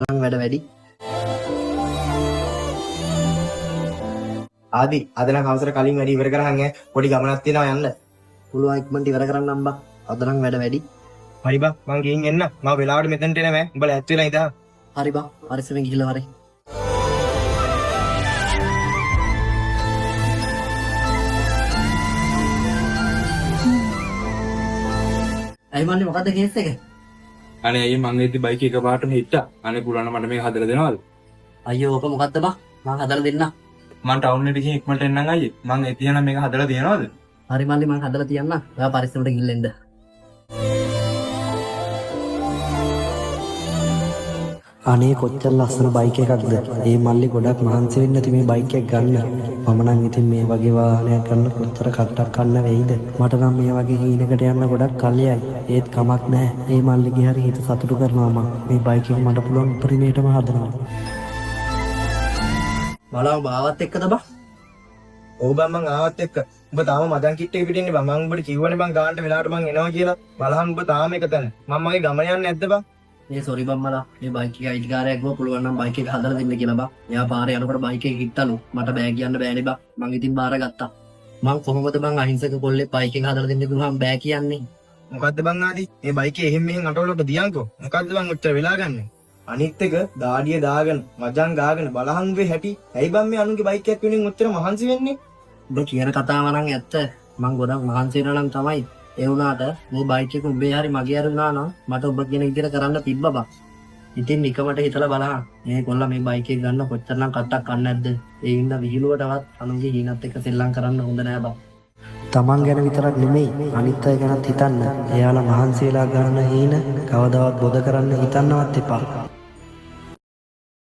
වැඩ වැඩි. ආදි අද නම් අවසර කලින් වැඩි ඉවර කරහන් ඈ පොඩි ගමනක් තියෙනවා යන්න. පුළුවන් ඉක්මනට ඉවර කරන්නම් බා. අද නම් වැඩ වැඩි. හරි බා මං ගිහින් එන්න. මම වෙලාවට මෙතනට එනවා. උඹලා ඇත් වෙලා ඉඳා. හරි බා. පරිස්සමෙන් ගිහලා වරේ. ඇයි මන්නේ මොකද්ද කේස් එක? අනේ අයියේ මං එද්දි බයික් එක පාටම හිට්ටා. අනේ පුළුවන් නම් මට මේක හදලා දෙනවද? අයියෝ ඕක මොකද්ද බා? මං හදලා දෙන්නම්. මං ටවුන් එකට ගිහින් ඉක්මනට එන්නම් අයියේ. මං එතියනම් මේක හදලා දෙනවද? හරි මල්ලි මං හදලා තියන්නම්. ඔයා පරිස්සමට ගිහින් එන්න. අනේ කොච්චර ලස්සන බයික් එකක්ද. ඒ මල්ලි ගොඩක් මහන්සි වෙන්න ඇති මේ බයික් එක ගන්න. මම නම් ඉතින් මේ වගේ වාහනයක් ගන්න කොච්චර කට්ටක් කන්න වෙයිද. මට නම් මේ වගේ හීනකට යන්න ගොඩක් කල්යයි. ඒත් කමක් නැහැ. ඒ මල්ලිගේ හරි හිත සතුටු කරනවා මම. මේ බයික් එක මට පුළුවන් උපරිමයටම හදනවා. බලව බාවත් එක්කද බා? ඔව් බං මං ආවත් එක්ක. උඹ තාම මදන් කිට්ටේ පිටින් ඉන්නේ බං. මං උඹට කිව්වනේ බං ගානට වෙලාවට මං එනවා කියලා. බලහන් උඹ තාම එක තැන. මම මගේ ගමන යන්නේ නැද්ද බං? මේ සෝරි බම්මලා. මේ බයික් එක අයිතිකාරයෙක් ගෝ පුළුවන් නම් බයික් එක හදලා දෙන්න කියලා බා. එයා පාරේ යනකොට බයික් එක හිටලු. මට බෑ කියන්න බෑනේ බා. මං ඉතින් බාරගත්තා. මං කොහොමද බං අහිංසක කොල්ලේ බයික් එක හදලා දෙන්න කිව්වම බෑ කියන්නේ. මොකද්ද බං ආදි? මේ බයිකේ එහෙම මෙහෙම අටවලට දියන්කෝ. මොකද්ද බං ඔච්චර වෙලා ගන්නෙ? අනිත් එක දාඩිය දාගෙන මජන් ගාගෙන බලහන් වේ හැටි. ඇයි බං මේ අනුන්ගේ බයික් එකක් වෙනින් ඔච්චර මහන්සි වෙන්නේ? ඔබ කියන කතාව නම් ඇත්ත. මං ගොඩක් මහන්සි වෙනවා නම් තමයි. ඒ වුණාට මේ බයික් එක උඹේ හරි මගේ හරි වුණා නම් මට ඔබ කියන විදිහට කරන්න තිබ්බා බං. ඉතින් නිකමට හිතලා බලහන්. මේ කොල්ලා මේ බයික් එක ගන්න කොච්චරනම් කට්ටක් කන්නේ නැද්ද? ඒ ඉන්න විහිළුවටවත් අනුන්ගේ හීනත් එක්ක සෙල්ලම් කරන්න හොඳ නෑ බං. තමන් ගැන විතරක් නෙමෙයි අනිත් අය ගැනත් හිතන්න. එයාලා මහන්සි වෙලා ගන්න හීන කවදාවත් බොද කරන්න හිතන්නවත් එපා.